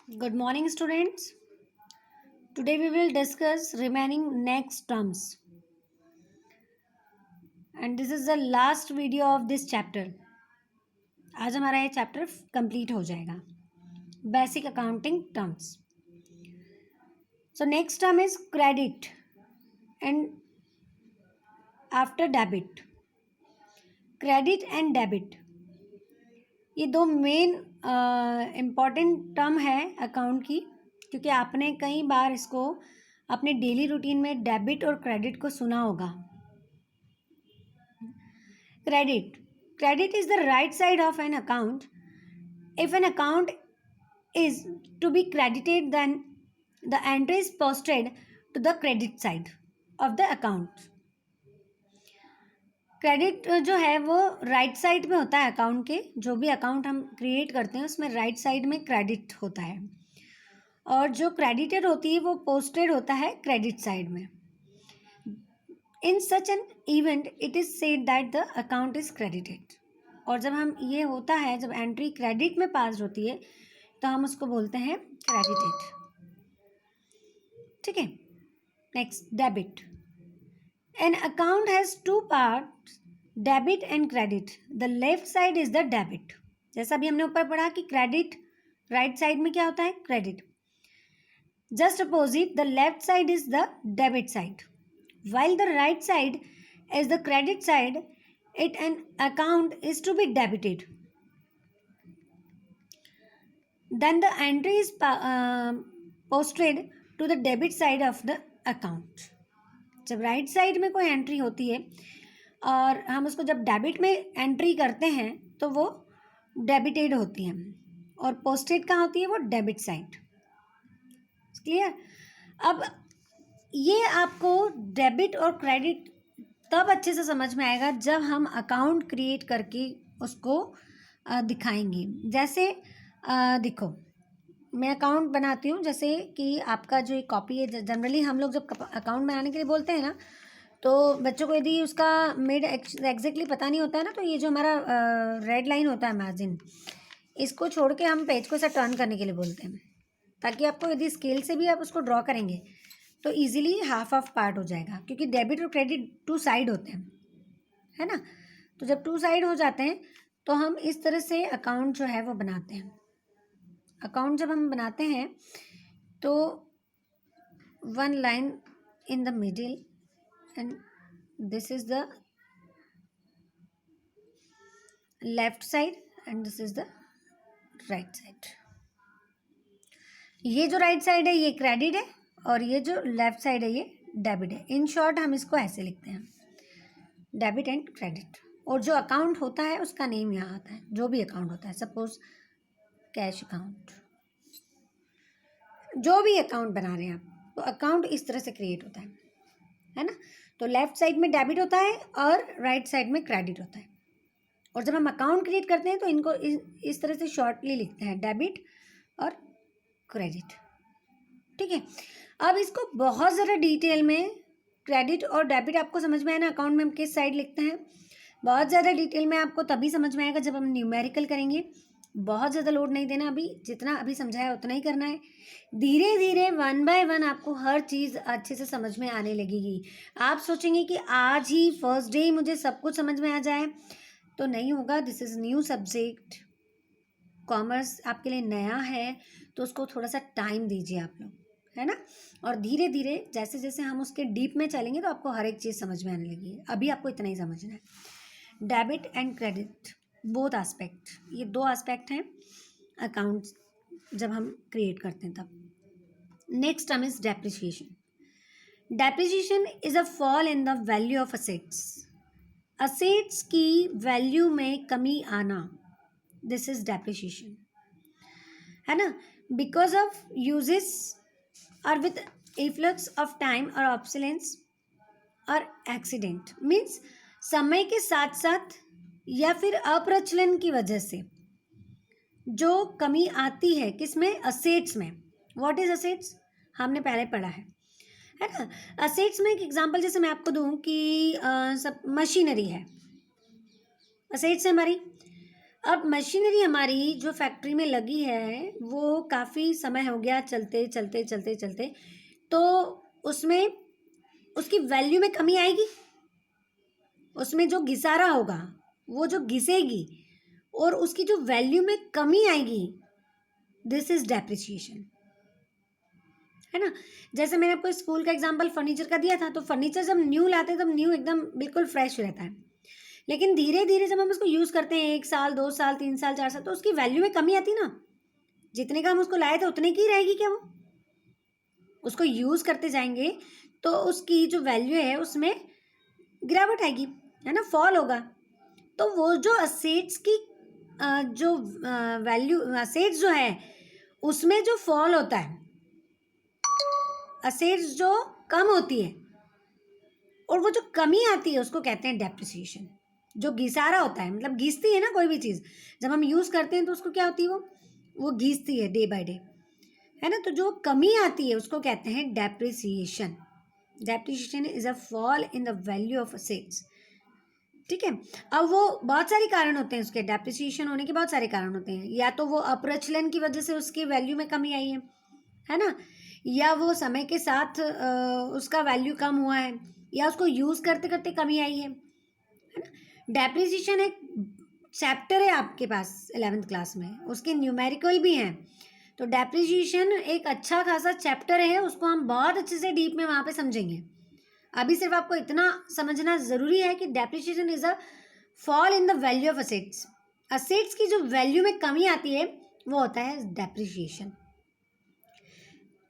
Good morning, students. Today we will discuss remaining next terms, and this is the last video of this chapter. आज हमारा ये chapter complete हो जाएगा. Basic accounting terms. So next term is credit and after debit. Credit and debit. ये दो main important term है account की, क्योंकि आपने कई बार इसको अपने डेली रूटीन में डेबिट और क्रेडिट को सुना होगा. Credit is the right side of an account. If an account is to be credited, then the entry is posted to the credit side of the account. Credit जो है वो right side में होता है account के. जो भी account हम क्रिएट करते हैं उसमें राइट साइड में क्रेडिट होता है, और जो क्रेडिटेड होती है वो पोस्टेड होता है क्रेडिट साइड में. In such an event it is said that the account is credited. और जब हम ये होता है, जब एंट्री क्रेडिट में पास होती है तो हम उसको बोलते हैं क्रेडिटेड. ठीक है. Next, debit. An account has two parts, debit and credit. The left side is the debit. जैसा भी हमने ऊपर पढ़ा कि क्रेडिट राइट साइड में क्या होता है, credit. Just opposite the left side is the debit side. While the right side is the credit side, an account is to be debited. Then the entry is posted to the debit side of the account. जब right side में कोई entry होती है और हम उसको जब debit में एंट्री करते हैं तो वो डेबिटेड होती है, और पोस्टेड कहाँ होती है, वो डेबिट साइड. क्लियर. अब ये आपको डेबिट और क्रेडिट तब अच्छे से समझ में आएगा जब हम अकाउंट क्रिएट करके उसको दिखाएंगे. जैसे देखो, मैं अकाउंट बनाती हूँ. जैसे कि आपका जो एक कॉपी है, जनरली हम लोग जब अकाउंट बनाने के लिए बोलते हैं ना, तो बच्चों को यदि उसका मिड एग्जैक्टली पता नहीं होता है ना, तो ये जो हमारा रेड लाइन होता है मार्जिन, इसको छोड़ के हम पेज को ऐसा टर्न करने के लिए बोलते हैं, ताकि आपको यदि स्केल से भी आप उसको ड्रॉ करेंगे तो इजीली हाफ ऑफ पार्ट हो जाएगा. क्योंकि डेबिट और क्रेडिट टू साइड होते हैं, है ना. तो जब टू साइड हो जाते हैं तो हम इस तरह से अकाउंट जो है वो बनाते हैं. अकाउंट जब हम बनाते हैं तो one line in the middle and this is the left side and this is the right side. ये जो राइट साइड है ये क्रेडिट है, और ये जो लेफ्ट साइड है ये डेबिट है. इन शॉर्ट हम इसको ऐसे लिखते हैं, डेबिट एंड क्रेडिट. और जो अकाउंट होता है उसका नेम यहाँ आता है. जो भी अकाउंट होता है, सपोज कैश अकाउंट, जो भी अकाउंट बना रहे हैं आप, तो अकाउंट इस तरह से क्रिएट होता है ना. तो लेफ्ट साइड में डेबिट होता है और राइट साइड में क्रेडिट होता है. और जब हम अकाउंट क्रिएट करते हैं तो इनको इस तरह से शॉर्टली लिखते हैं, डेबिट और क्रेडिट. ठीक है. अब इसको बहुत ज़्यादा डिटेल में क्रेडिट और डेबिट आपको समझ में आया ना, अकाउंट में हम किस साइड लिखते हैं. बहुत ज़्यादा डिटेल में आपको तभी समझ में आएगा जब हम न्यूमेरिकल करेंगे. बहुत ज़्यादा लोड नहीं देना, अभी जितना अभी समझाया उतना ही करना है. धीरे धीरे वन बाय वन आपको हर चीज़ अच्छे से समझ में आने लगेगी. आप सोचेंगे कि आज ही फर्स्ट डे ही मुझे सब कुछ समझ में आ जाए, तो नहीं होगा. This is new subject. Commerce आपके लिए नया है, तो उसको थोड़ा सा टाइम दीजिए आप लोग, है ना. और धीरे धीरे जैसे जैसे हम उसके डीप में चलेंगे तो आपको हर एक चीज़ समझ में आने लगी. अभी आपको इतना ही समझना है. Debit and credit both aspect, ये दो एस्पेक्ट हैं अकाउंट जब हम क्रिएट करते हैं तब. Next term is depreciation. Depreciation is a fall in the value of assets. Assets की वैल्यू में कमी आना, दिस इज डेप्रिसिएशन, है ना. बिकॉज ऑफ यूजेस और विथ इफ्लक्स ऑफ टाइम और ऑब्सोलेंस और एक्सीडेंट. मीन्स समय के साथ साथ या फिर अप्रचलन की वजह से जो कमी आती है किसमें, असेट्स में. व्हाट इज असेट्स, हमने पहले पढ़ा है ना. असेट्स में एक एग्जांपल जैसे मैं आपको दूं कि सब मशीनरी है, असेट्स है हमारी. अब मशीनरी हमारी जो फैक्ट्री में लगी है वो काफ़ी समय हो गया चलते चलते चलते चलते, तो उसमें उसकी वैल्यू में कमी आएगी, उसमें जो घिसारा होगा वो जो घिसेगी और उसकी जो वैल्यू में कमी आएगी, दिस इज डेप्रिसिएशन, है ना। जैसे मैंने आपको स्कूल का एग्जांपल फर्नीचर का दिया था, तो फर्नीचर जब न्यू लाते हैं तब न्यू एकदम बिल्कुल फ्रेश रहता है, लेकिन धीरे धीरे जब हम उसको यूज़ करते हैं 1 साल 2 साल 3 साल 4 साल, तो उसकी वैल्यू में कमी आती ना। जितने का हम उसको लाए थे उतने की रहेगी क्या वो? उसको यूज़ करते जाएंगे तो उसकी जो वैल्यू है उसमें गिरावट आएगी, है ना, फॉल होगा। तो वो जो असेट्स की जो वैल्यू असेट्स जो है उसमें जो फॉल होता है, असेट्स जो कम होती है और वो जो कमी आती है उसको कहते हैं डेप्रिसिएशन। जो घिसारा होता है, मतलब घिसती है ना कोई भी चीज़, जब हम यूज़ करते हैं तो उसको क्या होती है, वो घिसती है डे बाय डे, है ना। तो जो कमी आती है उसको कहते हैं depreciation. Depreciation is a fall in the value of assets, ठीक है। अब वो बहुत सारे कारण होते हैं उसके, डेप्रिसिएशन होने के बहुत सारे कारण होते हैं। या तो वो अप्रचलन की वजह से उसकी वैल्यू में कमी आई है ना, या वो समय के साथ उसका वैल्यू कम हुआ है, या उसको यूज़ करते करते कमी आई है ना। डेप्रिसिएशन एक चैप्टर है आपके पास 11th क्लास में, उसके न्यूमेरिकल भी हैं। तो डेप्रिसिएशन एक अच्छा खासा चैप्टर है, उसको हम बहुत अच्छे से डीप में वहाँ पे समझेंगे। अभी सिर्फ आपको इतना समझना ज़रूरी है कि depreciation is a fall in the value of assets. Assets की जो वैल्यू में कमी आती है वो होता है डेप्रिसिएशन,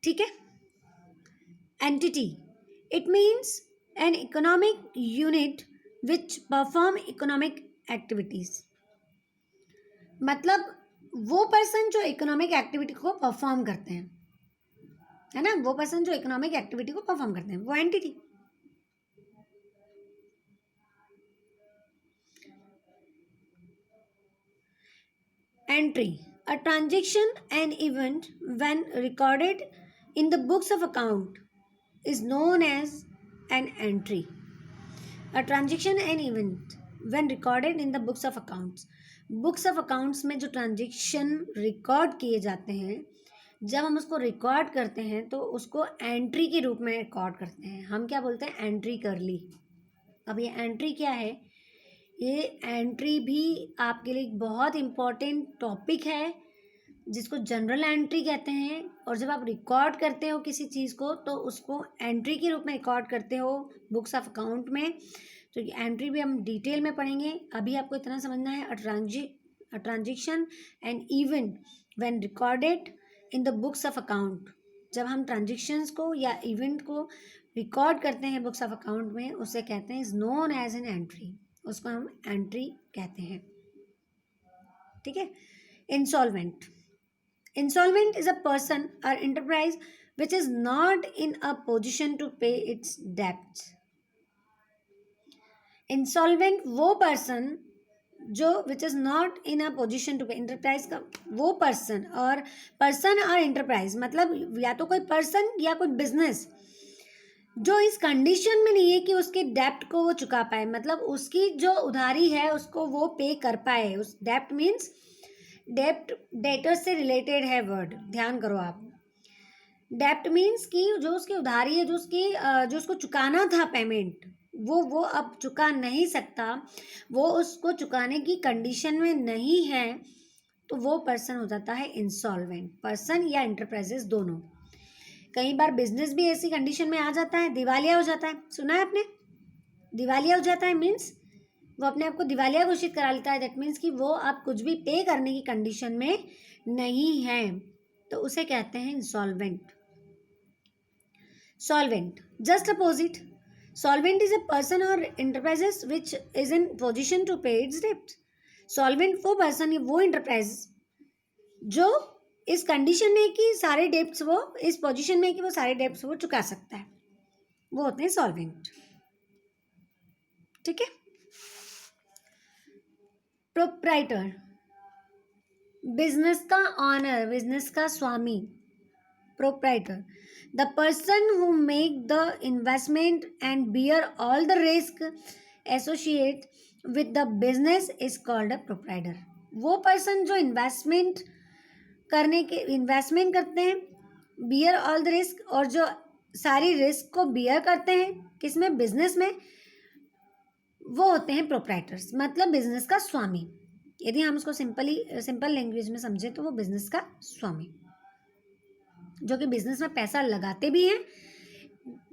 ठीक है। Entity, it means an economic unit which perform economic activities. मतलब वो पर्सन जो इकोनॉमिक एक्टिविटी को परफॉर्म करते हैं, है ना, वो पर्सन जो इकोनॉमिक एक्टिविटी को परफॉर्म करते हैं वो entity. Entry, a transaction, an event when recorded in the books of account is known as an entry. A transaction, an event when recorded in the books of accounts. Books of accounts में जो transaction record किए जाते हैं, जब हम उसको record करते हैं तो उसको एंट्री के रूप में रिकॉर्ड करते हैं। हम क्या बोलते हैं, एंट्री कर ली। अब ये एंट्री क्या है, ये एंट्री भी आपके लिए एक बहुत इम्पॉर्टेंट टॉपिक है जिसको जनरल एंट्री कहते हैं। और जब आप रिकॉर्ड करते हो किसी चीज़ को तो उसको एंट्री के रूप में रिकॉर्ड करते हो बुक्स ऑफ अकाउंट में। तो ये एंट्री भी हम डिटेल में पढ़ेंगे। अभी आपको इतना समझना है, a transaction and event when recorded in the books of account. जब हम ट्रांजेक्शन्स को या इवेंट को रिकॉर्ड करते हैं बुक्स ऑफ अकाउंट में, उसे कहते हैं is known as an entry, उसको हम एंट्री कहते हैं, ठीक है। Insolvent, insolvent is a person or enterprise which is not in a position to pay its debts. Insolvent वो पर्सन जो which is not in a position to pay, enterprise का वो पर्सन, और पर्सन और इंटरप्राइज मतलब या तो कोई पर्सन या कोई बिजनेस जो इस कंडीशन में नहीं है कि उसके डेप्ट को वो चुका पाए, मतलब उसकी जो उधारी है उसको वो पे कर पाए। उस डेप्ट मीन्स डेप्ट डेटर से रिलेटेड है वर्ड, ध्यान करो आप। डेप्ट मीन्स कि जो उसकी उधारी है, जो उसको चुकाना था पेमेंट, वो अब चुका नहीं सकता, वो उसको चुकाने की कंडीशन में नहीं है, तो वो पर्सन हो जाता है इंसॉल्वेंट। पर्सन या इंटरप्राइजेस दोनों। कई बार बिजनेस भी ऐसी कंडीशन में आ जाता है, दिवालिया हो जाता है, सुना है आपने, दिवालिया हो जाता है मीन्स वो अपने आप को दिवालिया घोषित करा लेता है। दैट मीन्स कि वो आप कुछ भी पे करने की कंडीशन में नहीं है, तो उसे कहते हैं insolvent. Solvent, just opposite, solvent is a person और enterprises which is in position to pay its डेप्ट। सॉल्वेंट वो पर्सन, वो इंटरप्राइज जो इस कंडीशन में कि सारे डेप्ट्स वो इस पोजीशन में कि वो सारे डेप्ट्स वो चुका सकता है, वो होते हैं सॉल्वेंट, ठीक है। प्रोप्राइटर, बिजनेस का ऑनर, बिजनेस का स्वामी, proprietor, the person who make the investment and bear all the risk associate with the business is called a proprietor. वो पर्सन जो इन्वेस्टमेंट करते हैं, बियर ऑल द रिस्क, और जो सारी रिस्क को बियर करते हैं किसमें, बिजनेस में, वो होते हैं प्रोप्राइटर्स, मतलब बिजनेस का स्वामी। यदि हम उसको सिंपल लैंग्वेज में समझे तो वो बिजनेस का स्वामी, जो कि बिजनेस में पैसा लगाते भी हैं।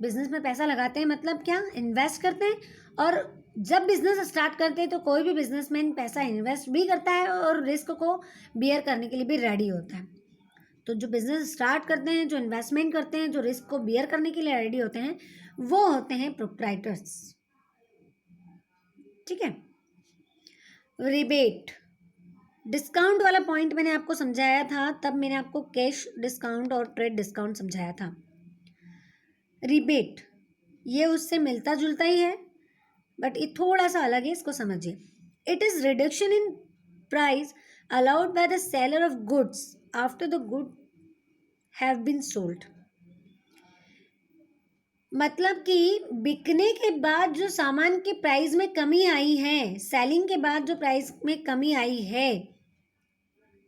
बिजनेस में पैसा लगाते हैं मतलब क्या, इन्वेस्ट करते हैं, और जब बिजनेस स्टार्ट करते हैं तो कोई भी बिजनेसमैन पैसा इन्वेस्ट भी करता है और रिस्क को बियर करने के लिए भी रेडी होता है। तो जो बिजनेस स्टार्ट करते हैं, जो इन्वेस्टमेंट करते हैं, जो रिस्क को बियर करने के लिए रेडी होते हैं, वो होते हैं प्रोप्राइटर्स। ठीक है। रिबेट, डिस्काउंट वाला पॉइंट मैंने आपको समझाया था, तब मैंने आपको कैश डिस्काउंट और ट्रेड डिस्काउंट समझाया था। रिबेट ये उससे मिलता जुलता ही है, बट ये थोड़ा सा अलग है, इसको समझिए। It is reduction in price allowed by the seller of goods after the good have been sold. मतलब कि बिकने के बाद जो सामान के प्राइस में कमी आई है, सेलिंग के बाद जो प्राइस में कमी आई है,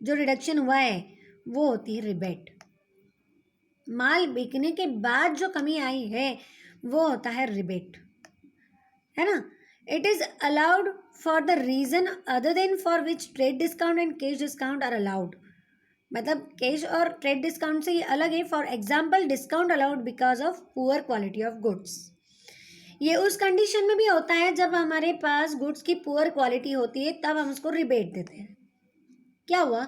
जो रिडक्शन हुआ है, वो होती है रिबेट। माल बिकने के बाद जो कमी आई है वो होता है रिबेट, है ना। It is allowed for the reason other than for which trade discount and cash discount are allowed. मतलब कैश और ट्रेड डिस्काउंट से ये अलग है। For example, discount allowed because of poor quality of goods. ये उस कंडीशन में भी होता है जब हमारे पास गुड्स की पुअर क्वालिटी होती है, तब हम उसको रिबेट देते हैं। क्या हुआ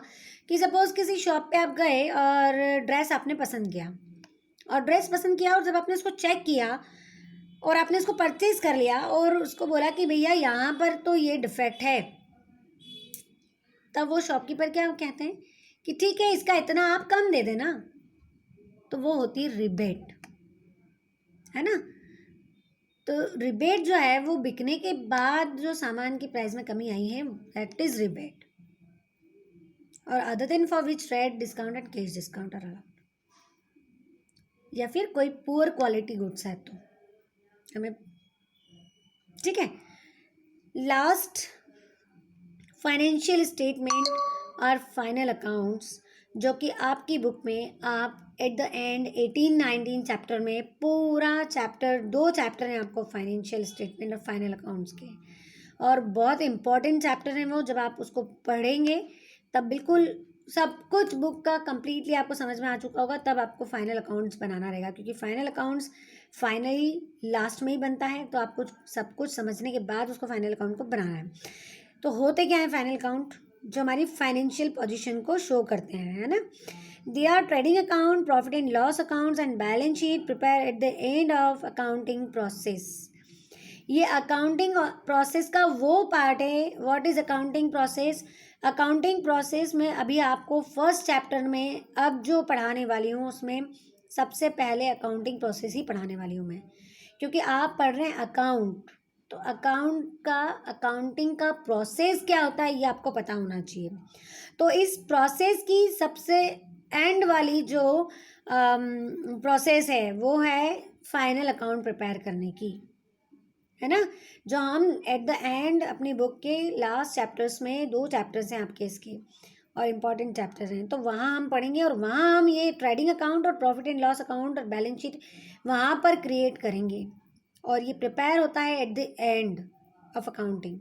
कि सपोज किसी शॉप पे आप गए और ड्रेस आपने पसंद किया, और जब आपने उसको चेक किया और आपने उसको परचेज कर लिया और उसको बोला कि भैया यहाँ पर तो ये डिफेक्ट है, तब वो शॉपकीपर क्या कहते हैं कि ठीक है, इसका इतना आप कम दे देना। तो वो होती है रिबेट, है ना। तो रिबेट जो है वो बिकने के बाद जो सामान की प्राइस में कमी आई है, दैट इज रिबेट। और other than for which trade discount and cash discount are allowed, या फिर कोई पुअर क्वालिटी गुड्स है तो हमें, ठीक है। लास्ट, फाइनेंशियल स्टेटमेंट और फाइनल अकाउंट्स, जो कि आपकी बुक में आप एट द एंड 18-19 चैप्टर में पूरा चैप्टर, 2 चैप्टर हैं आपको फाइनेंशियल स्टेटमेंट और फाइनल अकाउंट्स के, और बहुत इंपॉर्टेंट चैप्टर हैं वो। जब आप उसको पढ़ेंगे तब बिल्कुल सब कुछ बुक का कंप्लीटली आपको समझ में आ चुका होगा, तब आपको फाइनल अकाउंट्स बनाना रहेगा, क्योंकि फाइनल अकाउंट्स फाइनली लास्ट में ही बनता है। तो आपको सब कुछ समझने के बाद उसको फाइनल अकाउंट को बनाना है। तो होते क्या है फाइनल अकाउंट, जो हमारी फाइनेंशियल पोजीशन को शो करते हैं, है ना। They are trading account, profit and loss accounts and balance sheet prepare at the end of accounting process. ये अकाउंटिंग प्रोसेस का वो पार्ट है। What is accounting process? Accounting process में अभी आपको फर्स्ट चैप्टर में अब जो पढ़ाने वाली हूँ उसमें सबसे पहले अकाउंटिंग प्रोसेस ही पढ़ाने वाली हूँ मैं, क्योंकि आप पढ़ रहे हैं अकाउंट, तो अकाउंटिंग का प्रोसेस क्या होता है ये आपको पता होना चाहिए। तो इस प्रोसेस की सबसे एंड वाली जो प्रोसेस है वो है फाइनल अकाउंट प्रिपेयर करने की, है ना। जो हम एट द एंड अपनी बुक के लास्ट चैप्टर्स में 2 चैप्टर्स हैं आपके इसके और इम्पॉर्टेंट चैप्टर हैं, तो वहाँ हम पढ़ेंगे और वहाँ हम ये ट्रेडिंग अकाउंट और प्रॉफिट एंड लॉस अकाउंट और बैलेंस शीट वहाँ पर क्रिएट करेंगे। और ये प्रिपेयर होता है eight the end of accounting,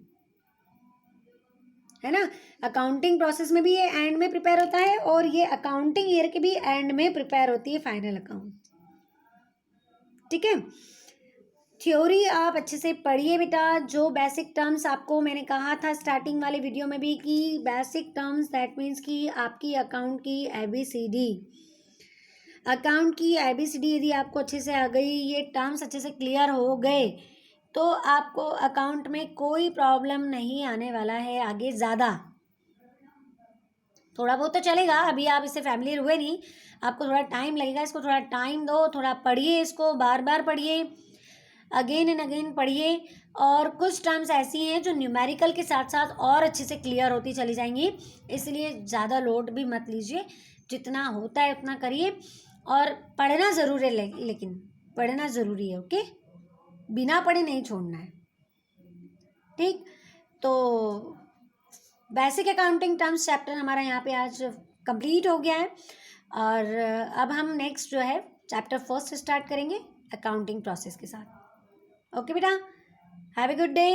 है ना। अकाउंटिंग प्रोसेस में भी ये एंड में प्रिपेयर होता है और ये अकाउंटिंग ईयर के भी एंड में प्रिपेयर होती है फाइनल अकाउंट, ठीक है। थ्योरी आप अच्छे से पढ़िए बेटा। जो बेसिक टर्म्स आपको मैंने कहा था स्टार्टिंग वाले वीडियो में भी कि बेसिक टर्म्स, दैट मीन्स कि आपकी अकाउंट की ABCD, यदि आपको अच्छे से आ गई, ये टर्म्स अच्छे से क्लियर हो गए, तो आपको अकाउंट में कोई प्रॉब्लम नहीं आने वाला है आगे ज़्यादा। थोड़ा बहुत तो चलेगा, अभी आप इससे फैमिलियर हुए नहीं, आपको थोड़ा टाइम लगेगा, इसको थोड़ा टाइम दो, थोड़ा पढ़िए, इसको बार बार पढ़िए, अगेन एंड अगेन पढ़िए। और कुछ टर्म्स ऐसी हैं जो न्यूमेरिकल के साथ साथ और अच्छे से क्लियर होती चली जाएंगी, इसलिए ज़्यादा लोड भी मत लीजिए, जितना होता है उतना करिए। और पढ़ना ज़रूर है, लेकिन पढ़ना ज़रूरी है, ओके, बिना पढ़े नहीं छोड़ना है, ठीक। तो बेसिक अकाउंटिंग टर्म्स चैप्टर हमारा यहाँ पे आज कंप्लीट हो गया है और अब हम नेक्स्ट जो है चैप्टर फर्स्ट स्टार्ट करेंगे अकाउंटिंग प्रोसेस के साथ। ओके बेटा, हैव ए गुड डे।